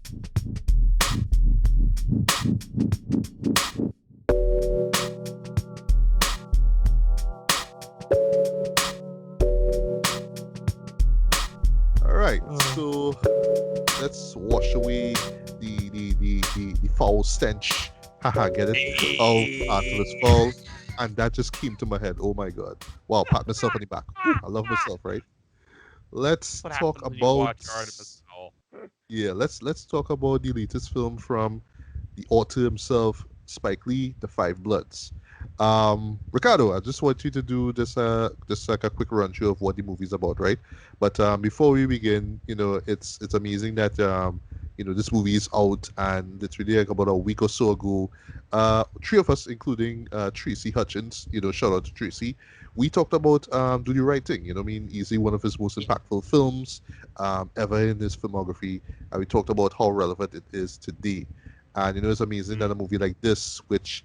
All right, so let's wash away the foul stench. Haha, get it? Of Artemis Fall. And that just came to my head. Oh my god. Wow, pat myself on the back. Ooh, I love myself, right? Let's What talk happens when you about watch Artemis Fowl? yeah, let's talk about the latest film from the author himself, Spike Lee, The Five Bloods. Ricardo, I just want you to do this just like a quick run through of what the movie's about, right? But before we begin, it's amazing that this movie is out and it's really like about a week or so ago. Three of us, including Tracy Hutchins, shout out to Tracy. We talked about Do the Right Thing. I mean, easily one of his most impactful films ever in his filmography. And we talked about how relevant it is today. And it's amazing that a movie like this, which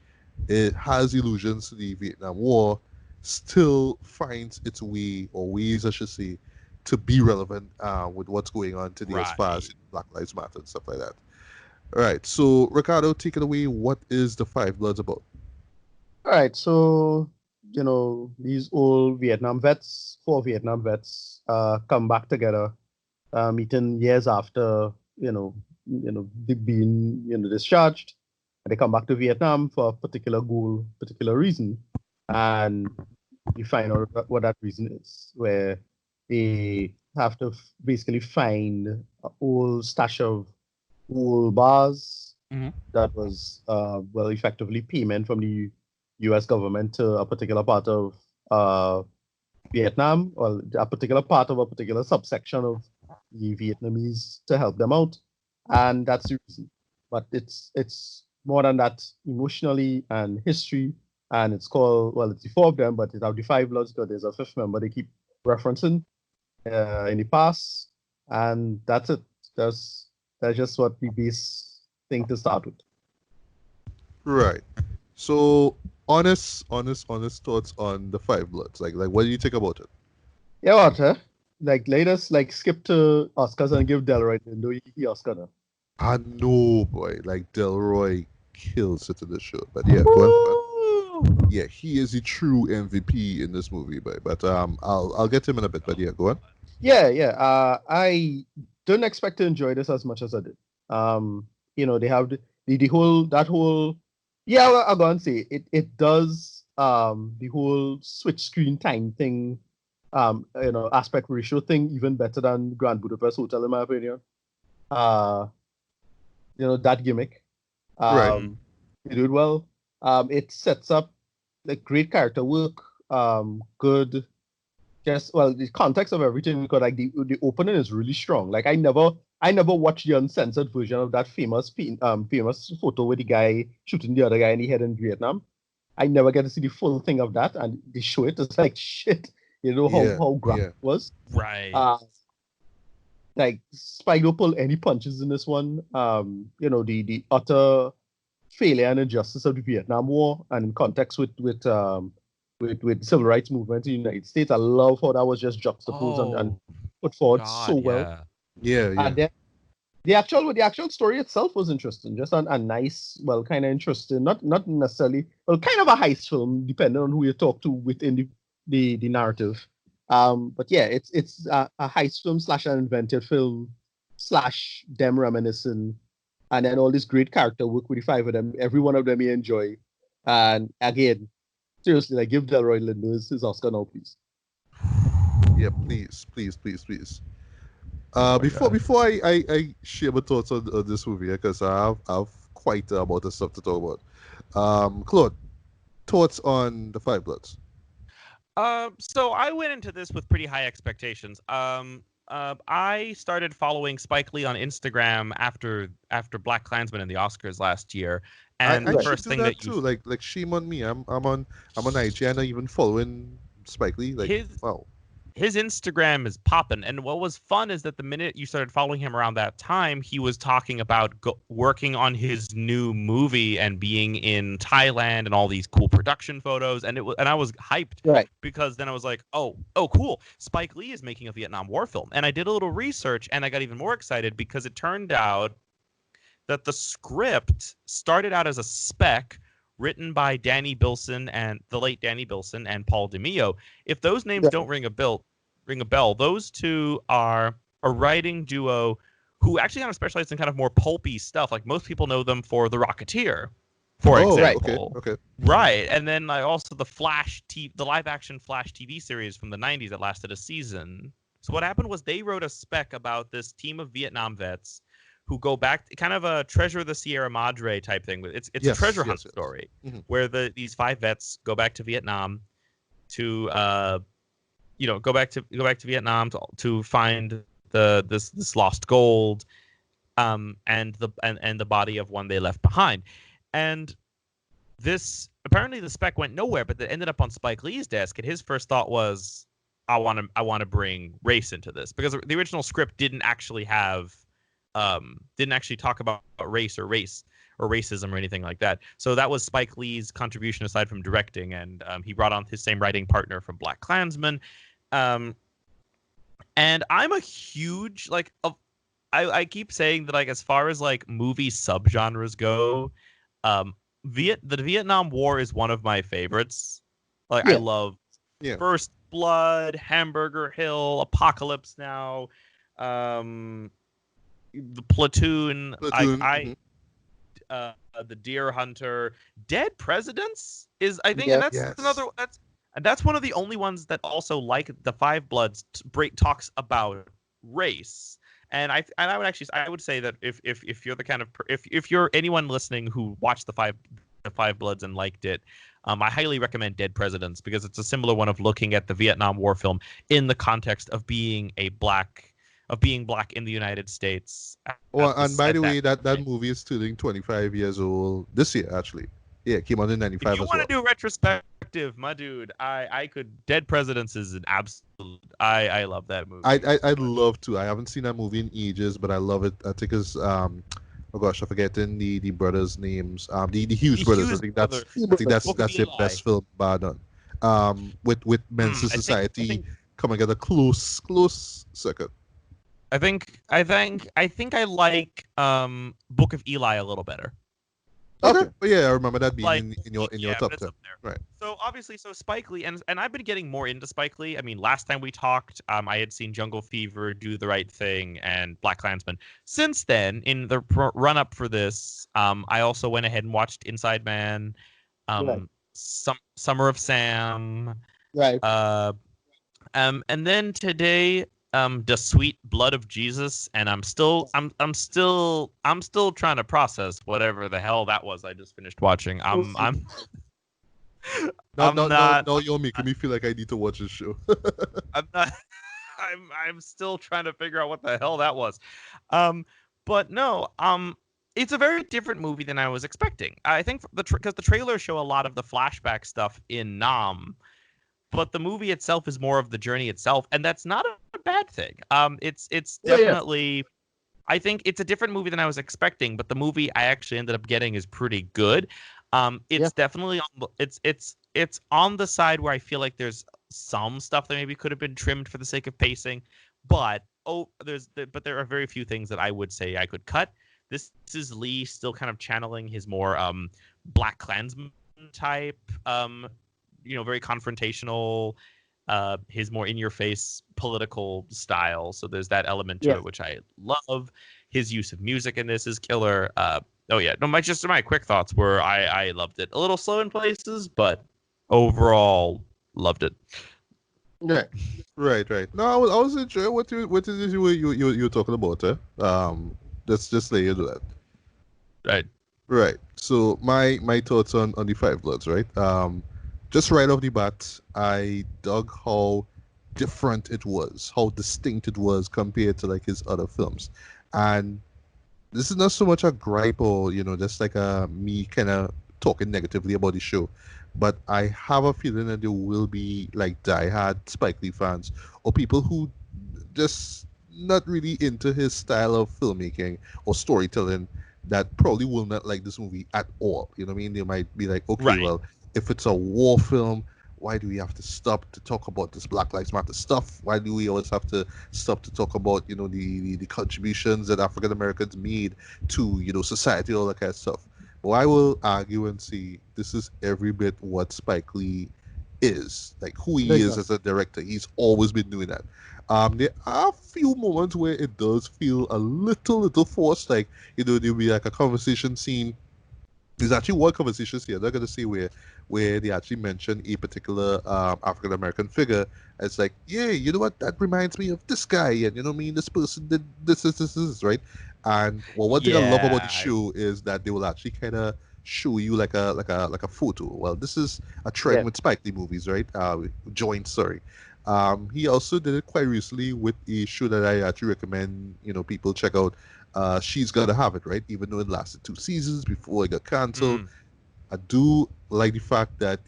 it has allusions to the Vietnam War, still finds its way, or ways I should say, to be relevant with what's going on today as far as Black Lives Matter and stuff like that. All right, so Ricardo, take it away. What is The Five Bloods about? All right, so these old four Vietnam vets, come back together, meeting years after they being discharged. They come back to Vietnam for a particular goal, particular reason, and you find out what that reason is, where they have to basically find an old stash of old bars that was effectively payment from the U.S. government to a particular part of Vietnam, or a particular part of a particular subsection of the Vietnamese to help them out, and that's the reason. But it's more than that, emotionally and history, and it's called, it's the four of them, but it's have the five bloods because there's a fifth member they keep referencing in the past, and that's it. That's just what the base thing to start with. Right. So honest thoughts on The Five Bloods. Like what do you think about it? Yeah, what? Let us skip to Oscars and give Delroy the Oscar now. I know, boy. Like Delroy kills it in the show, but yeah, go on. Yeah, he is the true MVP in this movie, but I'll get him in a bit. But yeah, go on. Yeah. I don't expect to enjoy this as much as I did. They have the whole. Yeah, I'll go and say it does the whole switch screen time thing, aspect ratio thing even better than Grand Budapest Hotel in my opinion. That gimmick. Right. They do it well. It sets up great character work. Good. The context of everything, because the opening is really strong. I never watched the uncensored version of that famous photo with the guy shooting the other guy in the head in Vietnam. I never get to see the full thing of that, and they show it. It's like shit. How graphic it was. Right. Spike don't pull any punches in this one. The utter failure and injustice of the Vietnam War, and in context with civil rights movement in the United States. I love how that was just juxtaposed and put forward so well. Yeah. And then the actual story itself was interesting, just a nice, kind of interesting, not necessarily, kind of a heist film, depending on who you talk to within the narrative. But yeah, it's a heist film / an invented film / them reminiscing, and then all this great character work with the five of them. Every one of them you enjoy, and again, seriously, give Delroy Lindo his Oscar now, please. Yeah, please. Before I share my thoughts on this movie, because I have quite a amount of stuff to talk about. Claude, thoughts on The Five Bloods? So I went into this with pretty high expectations. I started following Spike Lee on Instagram after Black Klansman and the Oscars last year, and I the first thing that too. Like shame on me. I'm on IG and I'm even following Spike Lee. Wow. His Instagram is popping, and what was fun is that the minute you started following him around that time, he was talking about working on his new movie and being in Thailand and all these cool production photos, and I was hyped, right? Because then I was like, oh, cool, Spike Lee is making a Vietnam War film, and I did a little research, and I got even more excited because it turned out that the script started out as a spec written by Danny Bilson and the late Danny Bilson and Paul DeMeo. If those names don't ring a bell, those two are a writing duo who actually kind of specialize in kind of more pulpy stuff. Like most people know them for The Rocketeer, for example. Okay. Right. And then also the live action Flash TV series from the 90s that lasted a season. So what happened was they wrote a spec about this team of Vietnam vets who go back, kind of a Treasure of the Sierra Madre type thing. It's a treasure hunt story where these 5 vets go back to Vietnam to go back to Vietnam to find this lost gold, and the body of one they left behind. And this, apparently the spec went nowhere, but it ended up on Spike Lee's desk, and his first thought was, I want to bring race into this, because the original script didn't actually talk about race or racism or anything like that. So that was Spike Lee's contribution aside from directing, and he brought on his same writing partner from BlacKkKlansman. And I'm a huge I keep saying that, like, as far as like movie subgenres go, the Vietnam War is one of my favorites. Like, I love First Blood, Hamburger Hill, Apocalypse Now, the Platoon. The Deer Hunter, Dead Presidents is, I think, and that's one of the only ones that also, like the Five Bloods, talks about race. And I would say that if you're the kind of if you're anyone listening who watched the Five Bloods and liked it, I highly recommend Dead Presidents, because it's a similar one of looking at the Vietnam War film in the context of being black in the United States. Well, and by the way, that movie is turning 25 years old this year, actually. Yeah, it came out in 95 as well. If you want to do retrospective, my dude, I could. Dead Presidents is an absolute. I love that movie. I'd love to. I haven't seen that movie in ages, but I love it. I think it's oh gosh, I'm forgetting the brothers' names. The Hughes brothers. I think that's their best film, bar none. With Men's Society coming at a close second. I think I like Book of Eli a little better. Okay. But yeah, I remember that being in your top 10. Right. So obviously, Spike Lee, and I've been getting more into Spike Lee. I mean, last time we talked, I had seen Jungle Fever, Do the Right Thing, and BlacKkKlansman. Since then, in the run up for this, I also went ahead and watched Inside Man, Summer of Sam, right. And then today, The Sweet Blood of Jesus, and I'm still trying to process whatever the hell that was I just finished watching. No, you're making me feel like I need to watch this show. I'm still trying to figure out what the hell that was. But no, it's a very different movie than I was expecting. I think because the trailers show a lot of the flashback stuff in Nam, but the movie itself is more of the journey itself, and that's not a bad thing. It's definitely, I think it's a different movie than I was expecting, but the movie I actually ended up getting is pretty good. It's definitely it's on the side where I feel like there's some stuff that maybe could have been trimmed for the sake of pacing, but there are very few things that I would say I could cut. This is Lee still kind of channeling his more BlacKkKlansman type, very confrontational, his more in-your-face political style. So there's that element to it, which I love. His use of music in this is killer. My quick thoughts were I loved it. A little slow in places, but overall loved it. Right. No, I was enjoying what you were talking about. Let's just lay into that. Right. So my thoughts on the Five Bloods. Right. Just right off the bat, I dug how different it was, how distinct it was compared to like his other films. And this is not so much a gripe or, just like me kind of talking negatively about the show. But I have a feeling that there will be like diehard Spike Lee fans or people who just not really into his style of filmmaking or storytelling that probably will not like this movie at all. You know what I mean? They might be like, okay, well, if it's a war film, why do we have to stop to talk about this Black Lives Matter stuff? Why do we always have to stop to talk about, the contributions that African Americans made to, society, all that kind of stuff? But I will argue and say this is every bit what Spike Lee is, like who he is Exactly. as a director. He's always been doing that. There are a few moments where it does feel a little forced, like there'll be like a conversation scene. There's actually one conversation here. I'm not gonna say where they actually mention a particular African American figure. It's like, yeah, you know what? That reminds me of this guy, and you know what I mean. This person did this, right? And well, one thing I love about the Yeah. show is that they will actually kind of show you like a photo. Well, this is a trend Yeah. with Spike Lee movies, right? Joint, sorry. He also did it quite recently with a show that I actually recommend people check out. She's Gotta Have It, right? Even though it lasted 2 seasons before it got canceled. Mm, I do like the fact that,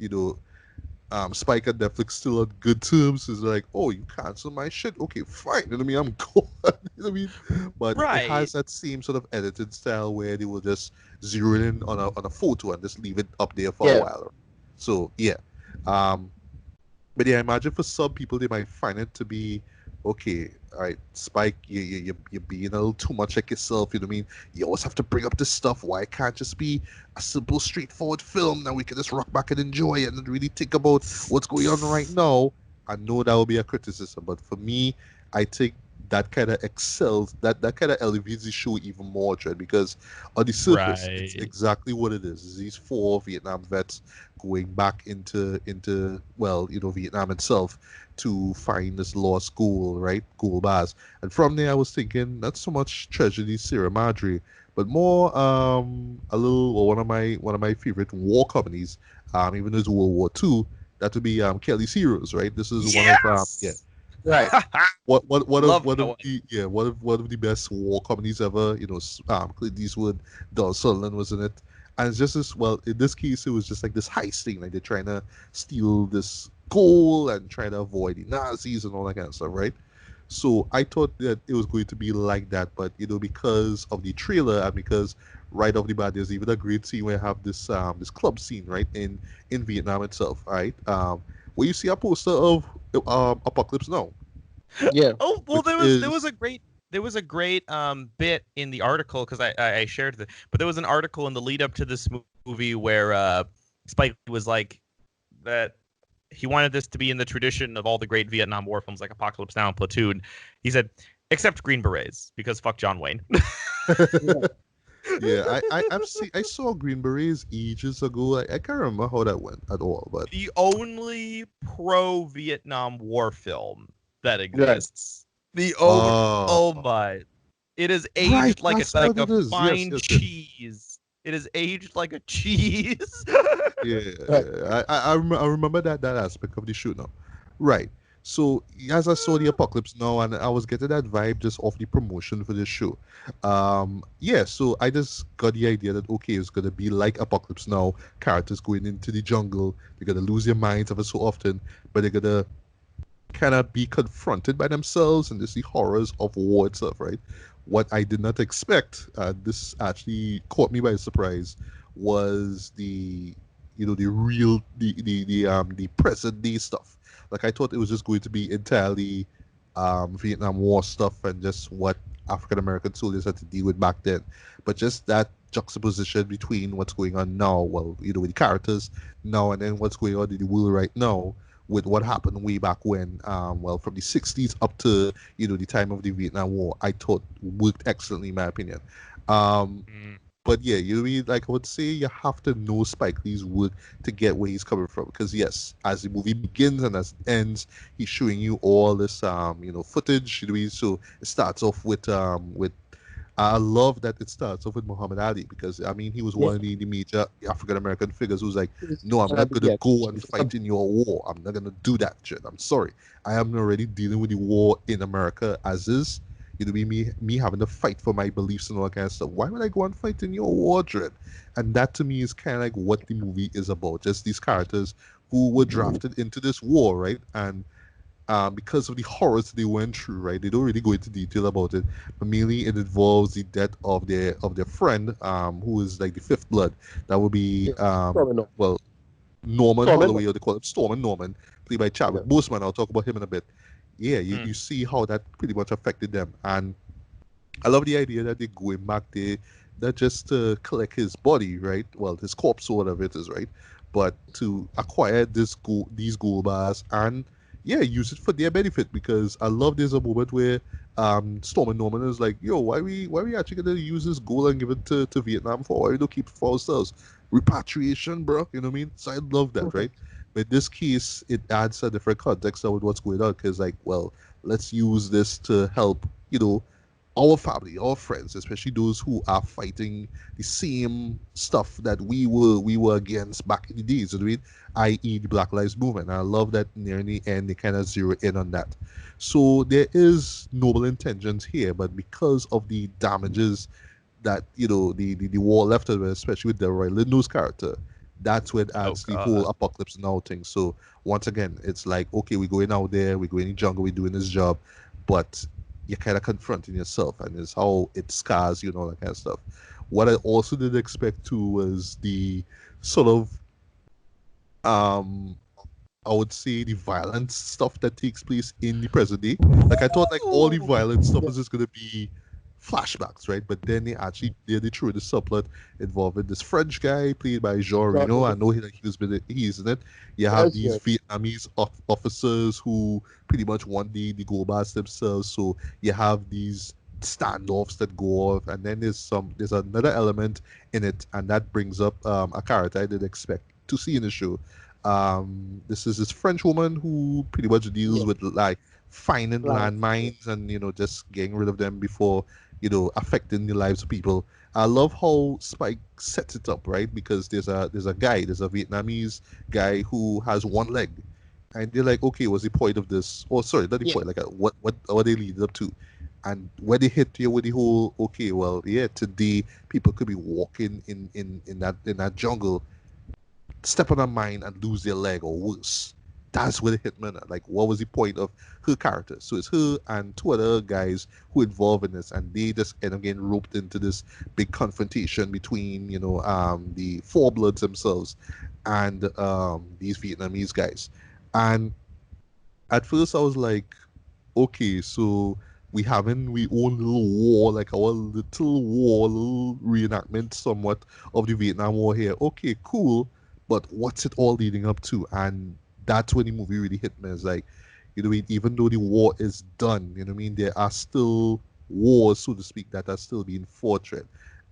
Spike and Netflix still on good terms. Is like, oh, you cancel my shit? Okay, fine. You know what I mean? I'm gone. You know what I mean? But it right. has that same sort of edited style where they will just zero in on a photo and just leave it up there for a Yeah. while. So yeah. Um, but yeah, I imagine for some people they might find it to be okay. All right, Spike, you're being a little too much like yourself. You know what I mean? You always have to bring up this stuff. Why can't it just be a simple, straightforward film that we can just rock back and enjoy and not really think about what's going on right now? I know that will be a criticism, but for me, I think that kind of excels, that kind of elevates the show even more, Trent, because on the surface, it's Right. exactly what it is. It's these four Vietnam vets going back into well, Vietnam itself to find this lost school, right? Gold bars. And from there I was thinking not so much tragedy Sierra Madre, but more a little or one of my favorite war comedies, even though it's World War II, that would be Kelly's Heroes, right? This is one of yeah, Yes. Right. one of Love one that of one. the yeah one of the best war comedies ever. Clint Eastwood, Don Sutherland was in it, and it's just as well. In this case, it was just like this heist thing, like they're trying to steal this gold and trying to avoid the Nazis and all that kind of stuff, right? So I thought that it was going to be like that, but because of the trailer and because right off the bat, there's even a great scene where you have this club scene, right, in Vietnam itself, right? Where you see a poster of Apocalypse Now, Yeah. Oh well, which there was a great bit in the article because I shared it, but there was an article in the lead up to this movie where Spike was like that he wanted this to be in the tradition of all the great Vietnam War films like Apocalypse Now and Platoon. He said, except Green Berets because fuck John Wayne. Yeah. yeah, I saw Green Berets ages ago. I can't remember how that went at all, but The only pro Vietnam War film that Right. exists. The only uh oh my. It is right, aged like a that's like what a it is. Yes, fine yes, yes. cheese. It is aged like a cheese. Yeah, Right. I remember that aspect of the show now. Right. So as I saw the apocalypse now, and I was getting that vibe just off the promotion for this show. Yeah. So I just got the idea that okay, it's gonna be like Apocalypse Now. Characters going into the jungle, they're gonna lose their minds ever so often, but they're gonna kind of be confronted by themselves and just the horrors of war itself, right? What I did not expect, this actually caught me by surprise, was the real the present day stuff. Like I thought it was just going to be entirely Vietnam War stuff and just what African American soldiers had to deal with back then, but just that juxtaposition between what's going on now, well, with the characters now and then what's going on in the world right now with what happened way back when, well, from the 60s up to, the time of the Vietnam War, I thought worked excellently, in my opinion. Um, Mm. but yeah, like I would say you have to know Spike Lee's work to get where he's coming from. Because yes, as the movie begins and as it ends, he's showing you all this, footage. So it starts off with I love that it starts off with Muhammad Ali because I mean he was Yeah. one of the major African American figures who's like, It's no, I'm gonna not be, gonna yeah. go and fight in your war. I'm not gonna do that shit. I'm sorry. I am already dealing with the war in America as is. Me having to fight for my beliefs and all that kind of stuff. Why would I go and fight in your war, Dread? And that to me is kind of like what the movie is about. Just these characters who were drafted into this war, right? And because of the horrors they went through, right? They don't really go into detail about it, but mainly it involves the death of their friend, who is like the fifth blood. That would be Yeah. Probably not. well, Norman Stormin. Holloway, or they call him Storm and Norman, played by Yeah. Chadwick Boseman. I'll talk about him in a bit. Yeah, Mm. you see how that pretty much affected them. And I love the idea that they're going back there, not just to collect his body, right? Well, his corpse or whatever it is, right? But to acquire these gold bars and yeah, use it for their benefit. Because I love there's a moment where Storm and Norman is like, yo, why we actually gonna use this gold and give it to Vietnam for? Why we don't keep it for ourselves? Repatriation, bro. You know what I mean? So I love that, right? But in this case, it adds a different context of what's going on. Because like, well, let's use this to help, our family, our friends, especially those who are fighting the same stuff that we were against back in the days, you know what I mean? I.e. the Black Lives Movement. And I love that near the end they kind of zero in on that. So there is noble intentions here, but because of the damages that the war left us with, especially with the Roy Lindo's character, that's what Oh adds the whole God. apocalypse now thing. So once again, it's like, okay, we're going out there, we're going in the jungle, we're doing this job, but you're kind of confronting yourself, and it's how it scars you and all that kind of stuff. What I also did expect too was the sort of um I would say the violent stuff that takes place in the present day. Like I thought, like all the violent stuff Yeah. was just gonna be flashbacks, right? But then they threw the subplot involving this French guy played by Jean Reno. I know he's in it. You have Yes, these yes. Vietnamese officers who pretty much want the gold bars themselves. So you have these standoffs that go off, and then there's another element in it, and that brings up a character I didn't expect to see in the show. This is this French woman who pretty much deals Yeah. with like finding Right. landmines and just getting rid of them before affecting the lives of people. I love how Spike sets it up, right? Because there's a Vietnamese guy who has one leg, and they're like, okay, what's the point of this? Oh, sorry, not the Yeah. point. Like, what are they leading up to? And when they hit you with the whole, okay, well, yeah, today people could be walking in that jungle, step on a mine and lose their leg or worse. That's where the hitman are. Like, what was the point of her character? So it's her and two other guys who involved in this, and they just end up getting roped into this big confrontation between, the Four Bloods themselves and these Vietnamese guys. And at first, I was like, okay, so we own little war, like our little war, little reenactment somewhat of the Vietnam War here. Okay, cool, but what's it all leading up to? And that's when the movie really hit me. It's like, even though the war is done, you know what I mean, there are still wars, so to speak, that are still being fought. Right?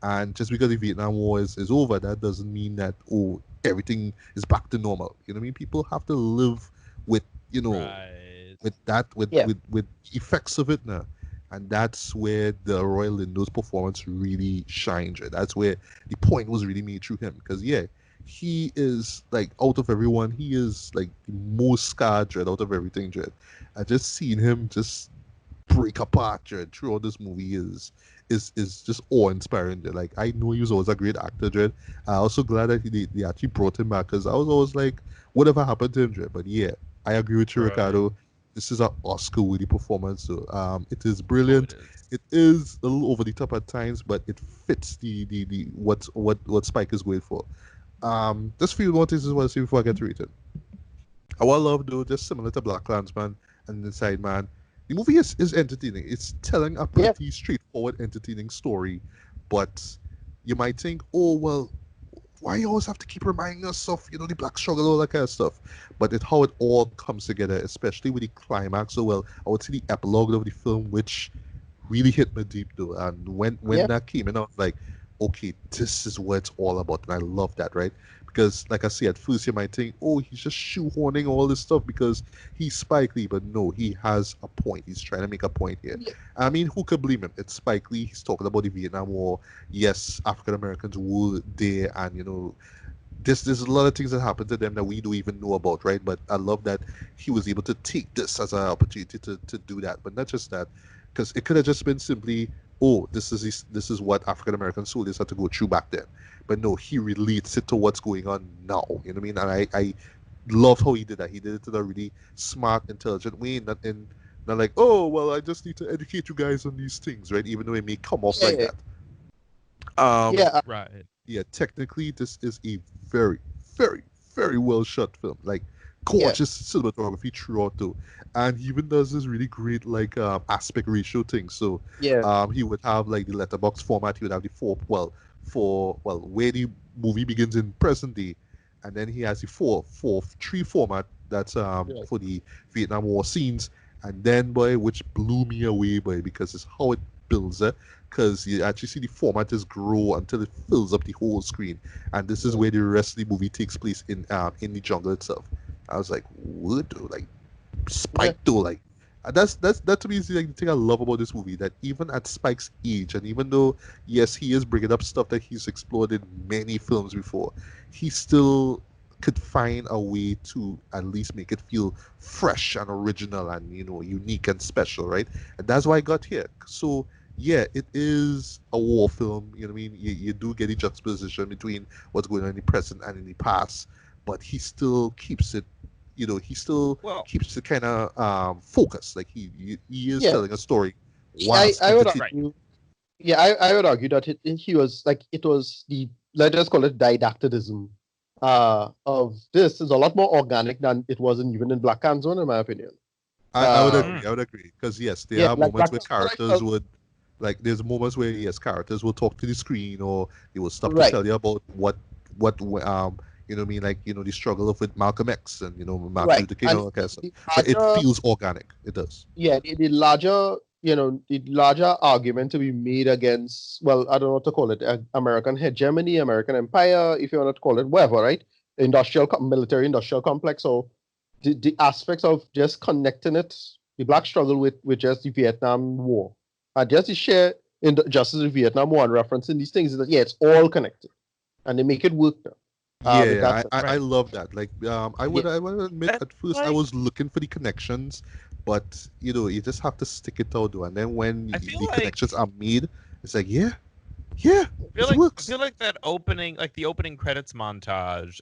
And just because the Vietnam War is over, that doesn't mean that, oh, everything is back to normal. You know what I mean? People have to live with, you know, Right. with that Yeah. with effects of it now, and that's where the Roy Lindo's performance really shines. Right? That's where the point was really made through him, because yeah, he is like, out of everyone, he is like the most scarred Dread out of everything. Dread, I just seen him just break apart Dread throughout this movie is just awe-inspiring. Dread. Like, I know he was always a great actor, Dread. I also glad that they actually brought him back, because I was always like, whatever happened to him, Dread? But yeah, I agree with you, Right. Ricardo. This is an Oscar-worthy performance. So it is Oh, it brilliant. is. It is a little over the top at times, but it fits the what Spike is going for. Just few more things as well, see before I get to it. Our love, though, just similar to Black Klansman and Inside Man, the movie is entertaining. It's telling a Yeah. pretty straightforward, entertaining story, but you might think, oh well, why you always have to keep reminding us of the black struggle, all that kind of stuff. But it how it all comes together, especially with the climax. So well, I would say the epilogue of the film, which really hit me deep though. And when Yeah. that came in, I was like, okay, this is what it's all about, and I love that, right? Because like I say, at first you might think, oh, he's just shoehorning all this stuff because he's Spike Lee, but no, he has a point. He's trying to make a point here. Yeah. I mean, who could blame him? It's Spike Lee. He's talking about the Vietnam War. Yes, African Americans were there, and there's a lot of things that happened to them that we don't even know about, right? But I love that he was able to take this as an opportunity to do that. But not just that, because it could have just been simply, oh, this is what African American soldiers had to go through back then. But no, he relates it to what's going on now. You know what I mean? And I loved how he did that. He did it in a really smart, intelligent way, not like, oh well, I just need to educate you guys on these things, right? Even though it may come off like Yeah. that. Um, Yeah. Right. yeah, technically, this is a very, very, very well shot film, like Yeah. gorgeous cinematography throughout though. And he even does this really great like aspect ratio thing. So Yeah. he would have like the letterbox format. He would have the for where the movie begins in present day, and then he has the 4:3 format that's Yeah. for the Vietnam War scenes. And then boy, which blew me away boy, because it's how it builds it, because you actually see the format is grow until it fills up the whole screen, and this is Yeah. where the rest of the movie takes place in the jungle itself. I was like, what? Like, Yeah. Spike though, like, that to me is like the thing I love about this movie. That even at Spike's age, and even though yes, he is bringing up stuff that he's explored in many films before, he still could find a way to at least make it feel fresh and original and unique and special, right? And that's why I got here. So yeah, it is a war film. You know what I mean? You do get a juxtaposition between what's going on in the present and in the past, but he still keeps it. He still Well, keeps the kind of focus. Like he is Yeah. telling a story I, whilst I would entertaining. right. argue. Yeah, I would argue that he was like it was the let's just call it didacticism of this is a lot more organic than it was even in Black Hand Zone, in my opinion. I would Uh, agree. I would agree because yes, there yeah, are like moments Black where Hand Zone, I characters felt would like. There's moments where yes, characters will talk to the screen or they will stop to right, tell you about what what I mean, like the struggle of with Malcolm X and Martin right, Luther King and and all that kind of stuff. the But it larger feels organic. It does. yeah, the larger, the larger argument to be made against, well, I don't know what to call it, American hegemony, American empire, if you want to call it, whatever, right? Military industrial complex, or the aspects of just connecting it, the black struggle with just the Vietnam War, and just the share in just as the Vietnam War and referencing these things is that yeah, it's all connected, and they make it work now. Yeah, In yeah, that sense, I Right. love that. Like, yeah, I would admit And at first I like was looking for the connections, but you just have to stick it out, though. And then when I feel the like connections are made, it's like, yeah, yeah, it I works. feel like that opening, like the opening credits montage,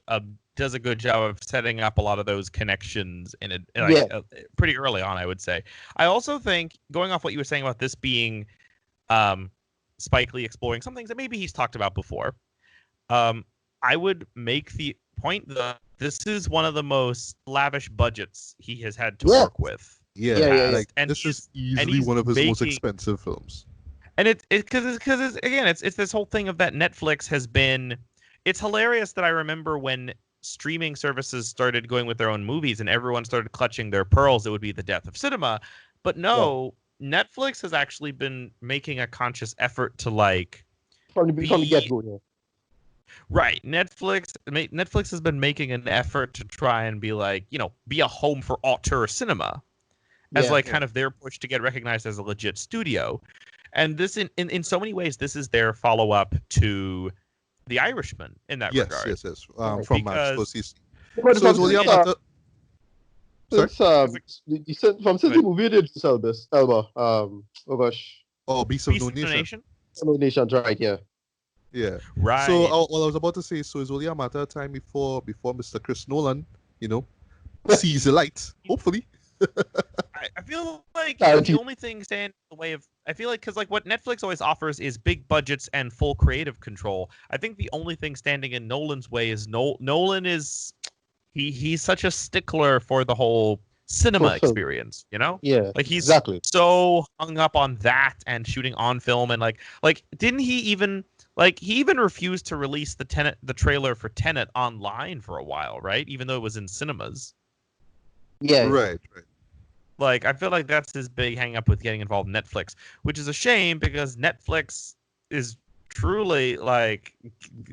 does a good job of setting up a lot of those connections in it, like yeah, pretty early on, I would say. I also think, going off what you were saying about this being um, Spike Lee exploring some things that maybe he's talked about before, um, I would make the point that this is one of the most lavish budgets he has had to yeah, work with in the Yeah, yeah. like past, and this is easily he's one of his most making. expensive films. And it's again, it's this whole thing of that Netflix has been. It's hilarious that I remember when streaming services started going with their own movies and everyone started clutching their pearls. It would be the death of cinema, but Right. no, Netflix has actually been making a conscious effort to like From the get be go, yeah. right. Netflix has been making an effort to try and be like, be a home for auteur cinema as Yeah. like kind of their push to get recognized as a legit studio. And this in so many ways, this is their follow up to The Irishman in that Yes, regard. yes, yes. Right. From Martin Because Scorsese. But So it's from only a it, matter. Sorry. since because since the movie did Elba, oh gosh, Oh, Beast of No Beast of the Nation. Nation, Nations, right? Yeah. Yeah. So right? what I was about to say, so it's only a matter of time before Mr. Chris Nolan, sees the light. Hopefully. I feel like the Tarantino. only thing standing in the way of I feel like because like what Netflix always offers is big budgets and full creative control. I think the only thing standing in Nolan's way is Nolan is he's such a stickler for the whole cinema Fulfilled. experience, Yeah. like he's Exactly. so hung up on that and shooting on film and like didn't he even he even refused to release the trailer for Tenet online for a while, right? Even though it was in cinemas. Yeah. Right, right. Like, I feel like that's his big hang up with getting involved in Netflix, which is a shame because Netflix is truly like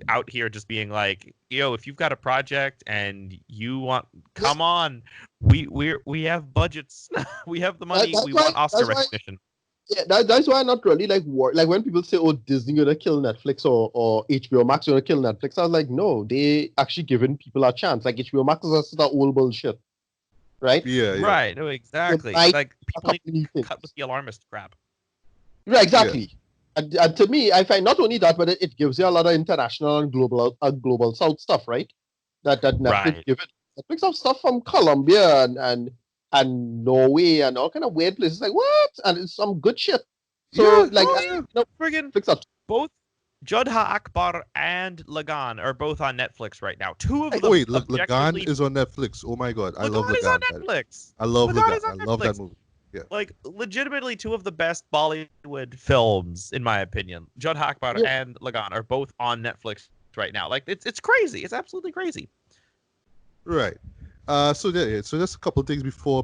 out here just being like, if you've got a project and you want, come on, we have budgets, we have the money, That's we why. want Oscar That's why. recognition. Yeah. That's why I'm not really like when people say, "Oh, Disney gonna kill Netflix or HBO Max gonna kill Netflix." I was like, no, they actually giving people a chance. Like HBO Max is just that old bullshit, right? Yeah, yeah, Right? No, They exactly. might Like a people need couple new to things. cut with the alarmist crap. Right, yeah. exactly. And to me, I find not only that, but it gives you a lot of international and global South stuff, right? That Netflix Right. give it. Netflix have stuff from Colombia and Norway and all kind of weird places. Like what? And it's some good shit. So Yeah. like Oh, I, yeah. Friggin' Netflix are both Jodha Akbar and Lagan are both on Netflix right now. Two of them Wait, Lagan objectively. is on Netflix. Oh my god, I Lagan love is on Lagan. Netflix. I love Lagan Lagan. is on I love that Netflix. movie. Yeah. Like legitimately two of the best Bollywood films, in my opinion. Jodha Akbar Yeah. and Lagan are both on Netflix right now. Like it's crazy. It's absolutely crazy. Right. So just a couple of things before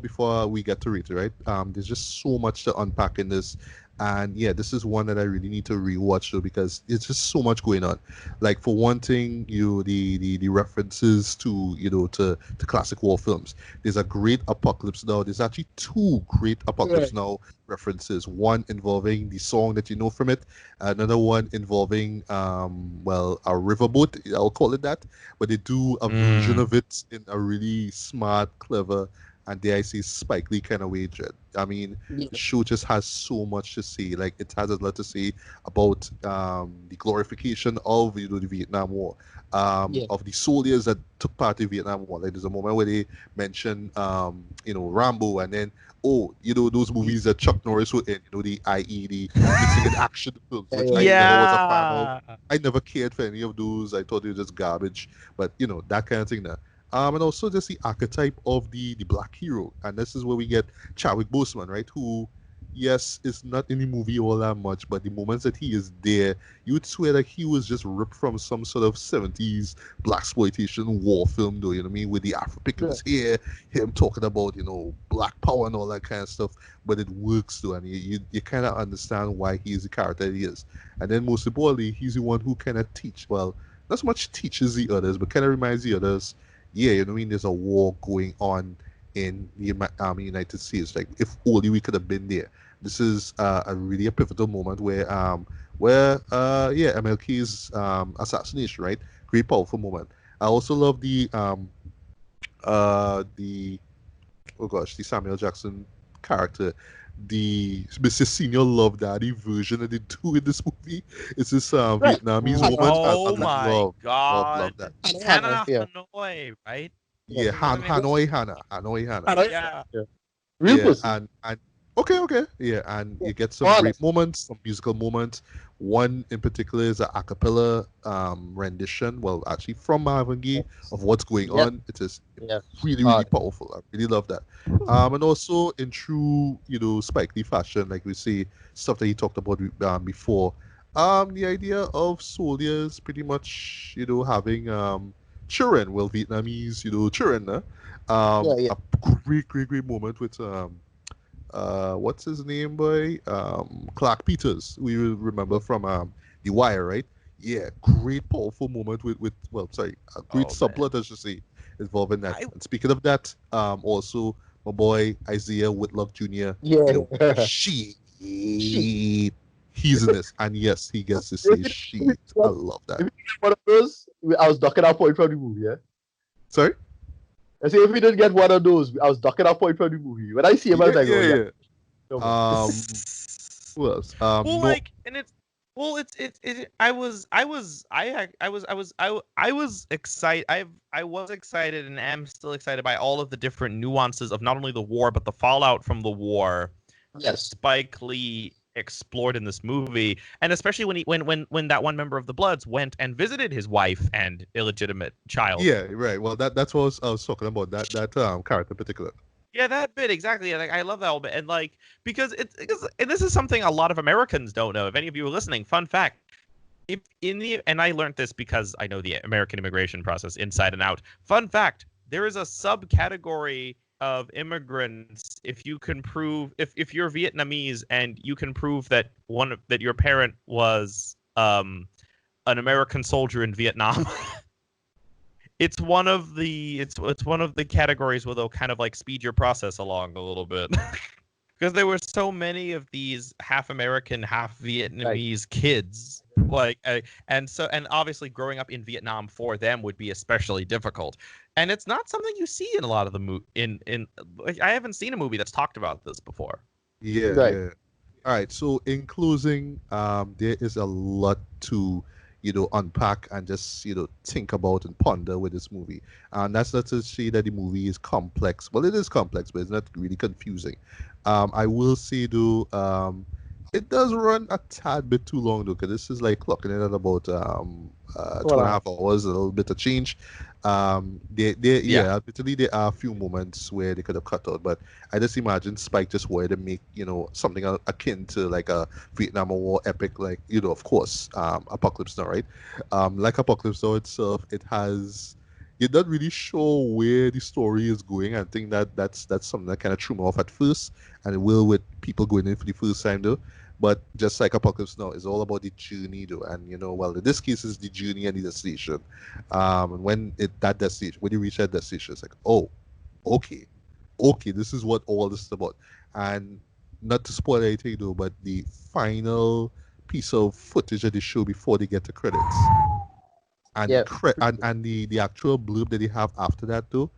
we get to rate it, right? There's just so much to unpack in this, and yeah, this is one that I really need to rewatch though because it's just so much going on. Like for one thing, the references to to classic war films. There's a great Apocalypse Now. There's actually two great Apocalypse Right. Now references. One involving the song that you know from it, another one involving well, a riverboat. I'll call it that, but they do a version of it in a really smart, clever, and dare I say Spike Lee kind of way, Jed. I mean, Yeah. the show just has so much to say. Like it has a lot to say about the glorification of the Vietnam War, Yeah. of the soldiers that took part in Vietnam War. Like there's a moment where they mention Rambo, and then those movies that Chuck Norris were in, the i.e. the missing in action films, Yeah. which Yeah. I Yeah. never was a fan of. Yeah. I never cared for any of those. I thought they were just garbage. But that kind of thing there. And also just the archetype of the black hero. And this is where we get Chadwick Boseman, right? Who, yes, is not in the movie all that much, but the moments that he is there, you would swear that he was just ripped from some sort of 70s black exploitation war film, though, you know what I mean? With the Afro picking Yeah. his hair, him talking about, black power and all that kind of stuff. But it works, though, and you kind of understand why he is the character he is. And then most importantly, he's the one who kind of well, not so much teaches the others, but kind of reminds the others, yeah, you know what I mean? There's a war going on in the United States. Like, if only we could have been there. This is a really a pivotal moment where yeah, MLK's assassination, right? Great powerful moment. I also love the oh gosh, the Samuel Jackson character, the Mr. Senior Love Daddy version that they do in this movie. It's this Right. Vietnamese Hannah. woman. I Oh my love God. that. Hannah. Hannah Yeah. Hanoi, right? Yeah. Yeah, Is that her name? Hanoi Hannah. Hannah. Yeah. Yeah. Real Yeah, person. and okay, yeah, and Yeah. you get some great Honest. moments, some musical moments. One in particular is a cappella rendition, well, actually from Marvin Gaye of what's going Yes. on. It is Yes. really, really Hard. powerful. I really love that. And also in true, Spike Lee fashion, like we say, stuff that he talked about before. The idea of soldiers pretty much, having children, well, Vietnamese, children. Yeah. Yeah. A great, great, great moment with what's his name, boy? Clark Peters. We will remember from The Wire, right? Yeah, great, powerful moment with well, sorry, a great Oh man. subplot, I should say, involving that. I And speaking of that, also my boy Isaiah Whitlock Jr. Yeah. She, She. he's in this, and yes, he gets to say she. I love that. If you get one of those, I was ducking out point from the movie. Yeah. Sorry. I say if we didn't get one of those, I was ducking out point from the movie. When I see him, I was Yeah, like, oh yeah, yeah. yeah. Come on. Who else? well, No, like, and it's well, I was excited. I was excited and am still excited by all of the different nuances of not only the war but the fallout from the war. Yes. Spike Lee explored in this movie, and especially when that one member of the Bloods went and visited his wife and illegitimate child. yeah, right. Well, that's what I was talking about. That character in particular. Yeah, that bit exactly. Like, I love that whole bit, and like because and this is something a lot of Americans don't know. If any of you are listening, fun fact: if in the and I learned this because I know the American immigration process inside and out. Fun fact: there is a subcategory of immigrants if you can prove if you're Vietnamese and you can prove that that your parent was an American soldier in Vietnam. It's one of the it's one of the categories where they'll kind of like speed your process along a little bit. Because there were so many of these half American, half Vietnamese kids, like, and obviously growing up in Vietnam for them would be especially difficult, and it's not something you see in a lot of the like, I haven't seen a movie that's talked about this before. Yeah, Right. yeah. All right. So in closing, there is a lot to unpack and just think about and ponder with this movie, and that's not to say that the movie is complex. Well, it is complex, but it's not really confusing. I will say though, It does run a tad bit too long though, because this is like clocking in at about two and a Well, half hours, a little bit of change. They Yeah. yeah, admittedly there are a few moments where they could have cut out, but I just imagine Spike just wanted to make, something akin to like a Vietnam War epic, like, of course, Apocalypse Now, right? Like Apocalypse Now itself, it has you're not really sure where the story is going. I think that's something that kind of threw me off at first, and it will with people going in for the first time though. But just like Apocalypse Now, it's all about the journey, though. And well, in this case, it's the journey and the destination. And when you reach that destination, it's like, oh, okay, okay, this is what all this is about. And not to spoil anything, though, but the final piece of footage of the show before they get to credits, and the yeah, cre- and the actual blurb that they have after that, though,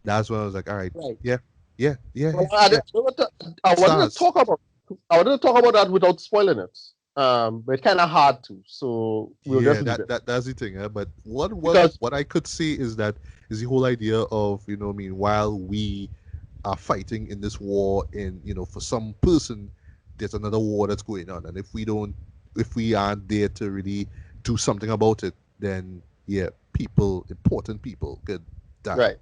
that's when I was like, all right, right. yeah, yeah, yeah, Well, yeah. I wanted to Stars. talk about. I wanted to talk about that without spoiling it. But it's kind of hard to, so we'll Yeah, just leave it that's the thing. But what what because what I could say is that is the whole idea of what I mean, while we are fighting in this war, and for some person there's another war that's going on, and if we aren't there to really do something about it, then yeah, important people could die. right.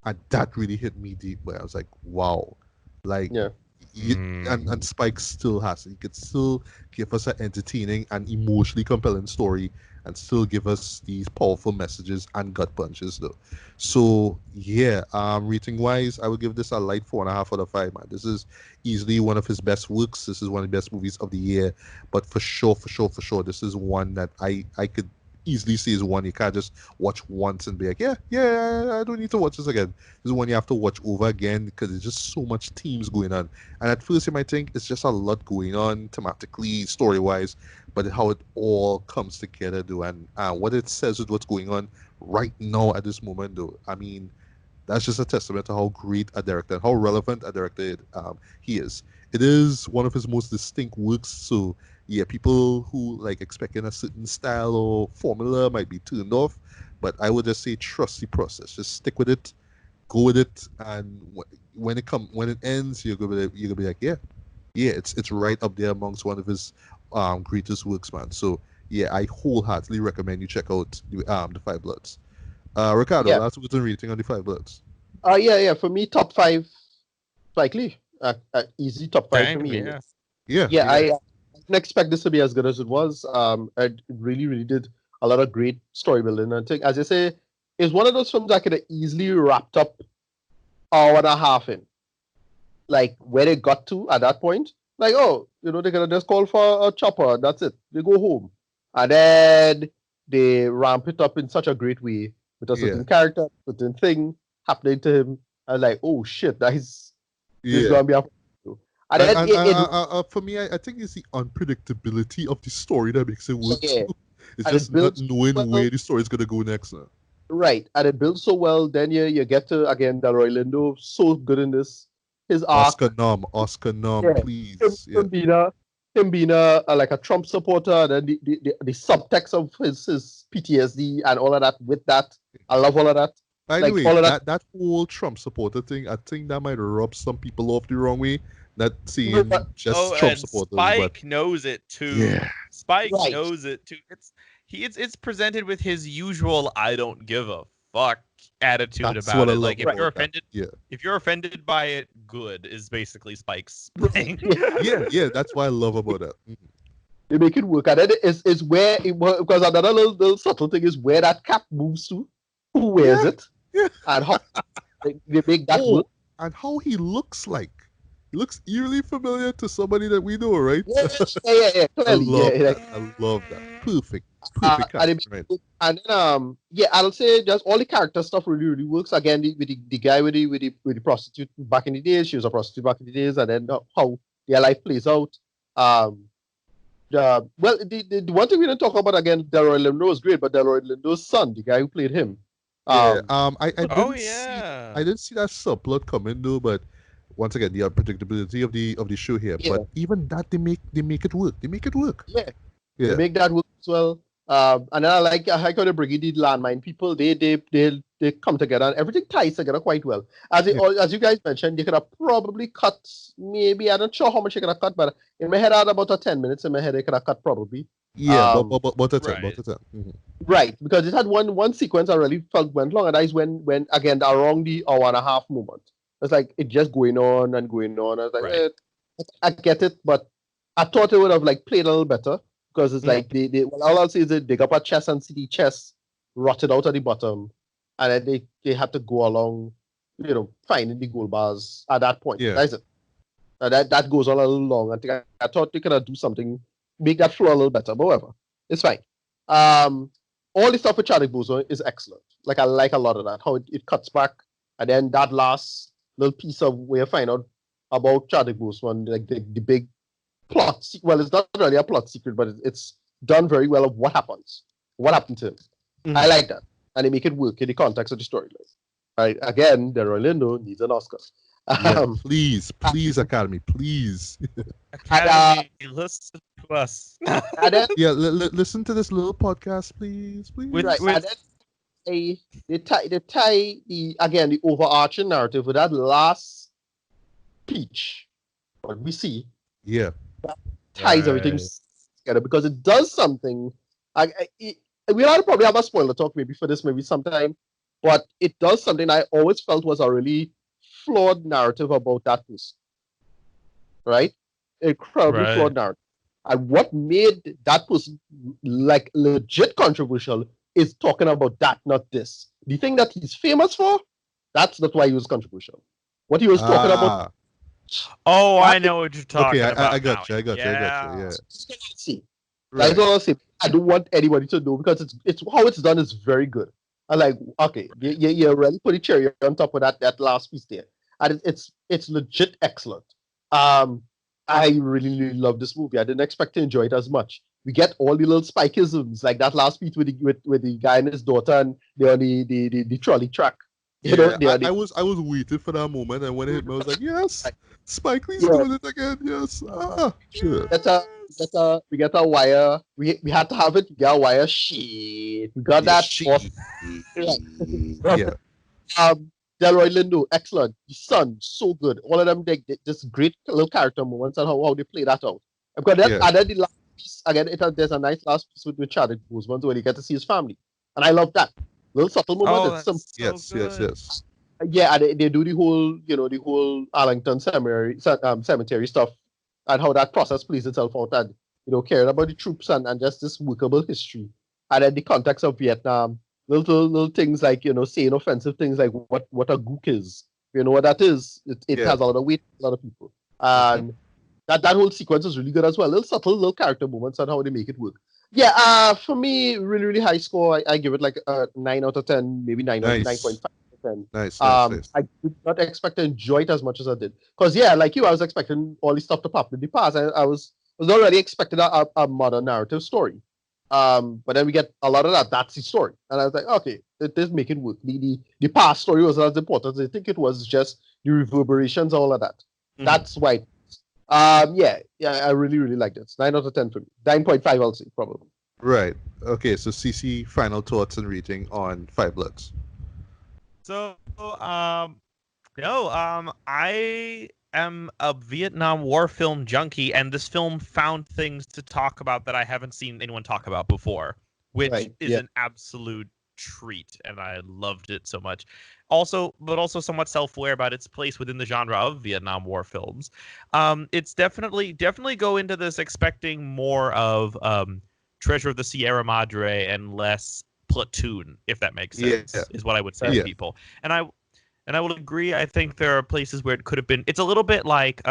And that really hit me deep, where I was like, wow, like, Yeah, you, Mm. and Spike still has it. He could still give us an entertaining and emotionally compelling story, and still give us these powerful messages and gut punches though. So yeah, rating wise, I would give this a light 4.5 out of 5, man. This is easily one of his best works. This is one of the best movies of the year. But for sure, for sure, for sure, this is one that I could easily say is one you can't just watch once and be like, yeah, yeah, I don't need to watch this again. This is one you have to watch over again, because there's just so much themes going on. And at first you might think it's just a lot going on thematically, story wise, but how it all comes together, though, and what it says with what's going on right now at this moment, though. I mean, that's just a testament to how great a director and how relevant a director he is. It is one of his most distinct works, so yeah, people who like expecting a certain style or formula might be turned off. But I would just say trust the process. Just stick with it, go with it, and when it ends, you're gonna be like, yeah, yeah, it's right up there amongst one of his greatest works, man. So yeah, I wholeheartedly recommend you check out the Five Bloods. Ricardo, yeah. last written rating on the Five Bloods. Yeah. For me, top five, likely, easy top five for Same, me. yeah. Yeah, Yeah, yeah, I didn't expect this to be as good as it was. It really, really did a lot of great story building. I think, as I say, it's one of those films I could have easily wrapped up hour and a half in. Like where they got to at that point, like, oh, they could have just called for a chopper. And that's it. They go home, and then they ramp it up in such a great way with a yeah, certain character, certain thing happening to him. I was like, oh shit, this is yeah. gonna be a. And then For me, I think it's the unpredictability of the story that makes it work yeah, too. It's and it just not builds knowing well. where the story is gonna go next now. Right, and it builds so well. Then you get to again Delroy Lindo, so good in this. His arc, Oscar nom, yeah, please. Yeah, him being like a Trump supporter, and then the subtext of his PTSD and all of that. With that, I love all of that. by the Like way, all of that. that whole Trump supporter thing, I think that might rub some people off the wrong way. Not No, seeing but just Oh, Trump and supporters, but Spike knows it yeah, too. Spike right, knows it too. It's presented with his usual "I don't give a fuck" attitude that's what about I it. love Like right, about that. Yeah, if you're offended by it, good is basically Spike's right. thing. Yeah, yeah, yeah. That's what I love about that. Mhm. they make it work, and then is where because another little subtle thing is where that cap moves to, who wears Yeah, it, yeah. and how they make that work. Oh, and how he looks like. He looks eerily familiar to somebody that we know, right? Yeah, yeah, I clearly, love yeah, like that. I love that. Perfect. Perfect and, casting, right? and then yeah, I'll say just all the character stuff really really works. Again, the guy with the prostitute back in the days, she was a prostitute back in the days, and then how their life plays out. Um, well, the one thing we didn't talk about again, Delroy Lindo was great, but Delroy Lindo's son, the guy who played him, Yeah. um, Oh I yeah. didn't see that subplot coming though, but once again, the unpredictability of the show here. yeah, But even that they make it work. They make it work. yeah, they Yeah. make that work as well. And then I like how they bring in the landmine people. They come together and everything ties together quite well. Yeah. As you guys mentioned, they could have probably cut maybe I'm not sure how much they could have cut, but in my head I had about 10 minutes in my head they could have cut probably. Yeah, but a 10, Right. but a 10. Right, because it had one sequence I really felt went long, and that is when again around the hour and a half moment. It's like it just going on and going on. I was like, Right. I get it, but I thought it would have like played a little better because it's like they well, all I'll say is they dig up a chest and see the chest rotted out at the bottom, and then they had to go along, finding the gold bars at that point. Yeah. That's it. That goes on a little long. I thought they could have do something, make that flow a little better. But whatever, it's fine. All the stuff with Chadwick Boseman is excellent. Like I like a lot of that. How it cuts back, and then that last little piece of where you find out about Chadwick Boseman, like the big plot. Well, it's not really a plot secret, but it's done very well of what happens, what happened to him. Mhm. I like that, and they make it work in the context of the storyline. Right? Again, Delroy Lindo needs an Oscar. Yeah, please, Academy, please. Academy, listen to us. And then, Yeah, listen to this little podcast, please. right, and then they tie the overarching narrative with that last speech. What we see Yeah. ties everything Right. together because it does something. We'll probably have a spoiler talk maybe for this maybe sometime, but it does something I always felt was a really flawed narrative about that person. Right? Incredibly Right. flawed narrative. And what made that person like legit controversial is talking about that, not this. The thing that he's famous for, that's not why he was controversial. What he was talking about. Oh, I know what you're talking Okay, about. I got now. you. I got you. Yeah. See, Right. that's all I'll say. I don't want anybody to know because it's how it's done is very good. I like okay, you really put a cherry on top of that last piece there, and it's legit excellent. I really love this movie. I didn't expect to enjoy it as much. We get all the little spikeisms like that last piece with the guy and his daughter and they're on the trolley track. You know, Yeah, I was waiting for that moment, and when it hit me, I was like, yes, Spike Lee's doing it again. Yes. Sure. We get a wire. We had to have it. We got a wire. Shit, we got that. Yeah. Delroy Lindo, excellent. The son, so good. All of them, they just great little character moments and how they play that out. Because then, and then the last piece again, there's a nice last piece with Chadwick Boseman where you get to see his family, and I love that little subtle moment. Oh, It's some, that's so good. Yes. yeah, and they do the whole Arlington cemetery stuff, and how that process plays itself out, and caring about the troops and just this workable history, and then the context of Vietnam, little things like saying offensive things like what a gook is, what that is. It has a lot of weight, a lot of people, and that whole sequence is really good as well. Little subtle little character moments and how they make it work. Yeah, for me, really really high score. I give it like a 9 out of 10, maybe 9.5. Nice. I did not expect to enjoy it as much as I did. Because like you, I was expecting all this stuff to pop in the past. I was not really expecting a modern narrative story. But then we get a lot of that. That's the story, and I was like, okay, it is making work. The past story was not as important as I think it was. Just the reverberations, all of that. That's why. Yeah, I really really liked it. 9 out of 10 for me. 9.5, I'll say probably. Right. Okay. So CC, final thoughts and rating on Five Bloods. So, I am a Vietnam War film junkie, and this film found things to talk about that I haven't seen anyone talk about before, which is an absolute treat, and I loved it so much. Also somewhat self-aware about its place within the genre of Vietnam War films. It's definitely go into this expecting more of Treasure of the Sierra Madre and less Platoon, if that makes sense, is what I would say to people. And I will agree. I think there are places where it could have been. It's a little bit like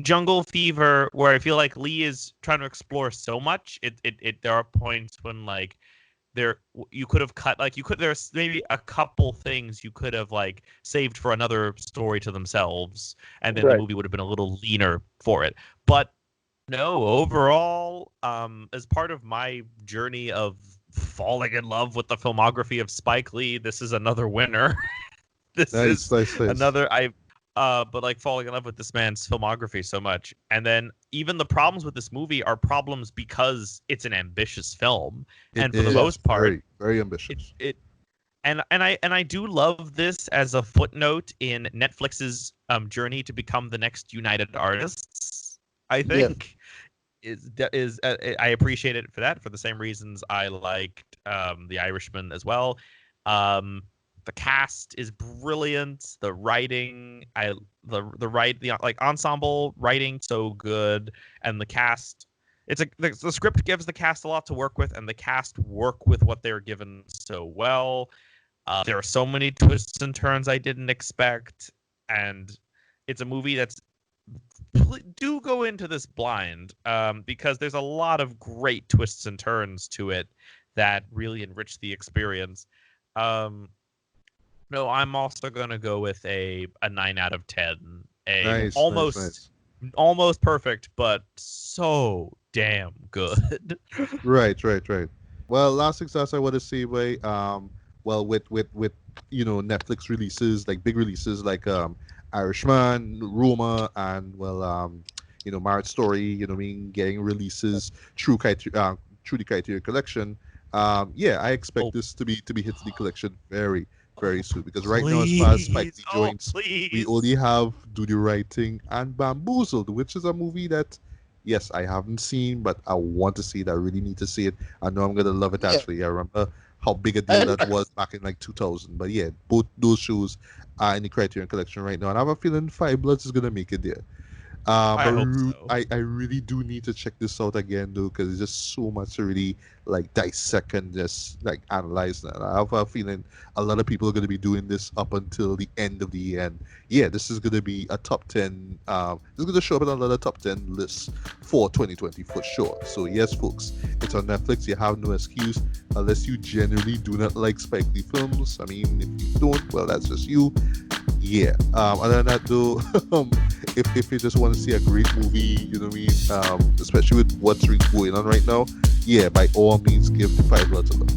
Jungle Fever, where I feel like Lee is trying to explore so much. There are points when you could have cut there's maybe a couple things you could have saved for another story to themselves, and then the movie would have been a little leaner for it. But no, overall, as part of my journey of falling in love with the filmography of Spike Lee, this is another winner. This is another. but like falling in love with this man's filmography so much. And then even the problems with this movie are problems because it's an ambitious film, and for the most part, very, very ambitious. And I do love this as a footnote in Netflix's journey to become the next United Artists. I think I appreciate it for that, for the same reasons I liked The Irishman as well. The cast is brilliant. The writing, the ensemble writing so good, and the cast. The script gives the cast a lot to work with, and the cast work with what they're given so well. There are so many twists and turns I didn't expect, and it's a movie that's do go into this blind because there's a lot of great twists and turns to it that really enrich the experience. No, I'm also gonna go with a 9 out of 10. Nice, Almost perfect, but so damn good. Right. Well, last things I want to say, with Netflix releases, like big releases like Irishman, Roma, and Marriage Story, getting releases through the Criteria Collection. I expect this to be hitting the collection very, very soon, because right now, as far as Spike Lee joints, we only have Do the Right Thing and Bamboozled, which is a movie that, yes, I haven't seen, but I want to see it. I really need to see it. I know I'm gonna love it. Actually, I remember how big a deal that was back in like 2000. But yeah, both those shows are in the Criterion Collection right now, and I have a feeling Five Bloods is gonna make it there. I hope so. I really do need to check this out again, though, because there's just so much to really like dissect and just like analyze that. I have a feeling a lot of people are going to be doing this up until the end of the year. And yeah, this is going to be a top 10. This is going to show up on a lot of top 10 lists for 2020 for sure. So yes, folks, it's on Netflix. You have no excuse unless you generally do not like Spike Lee films. I mean, if you don't, well, that's just you. Yeah. Other than that, though, if you just want to see a great movie, you know what I mean, especially with what's really going on right now, yeah, by all means, give the Five Bloods a look.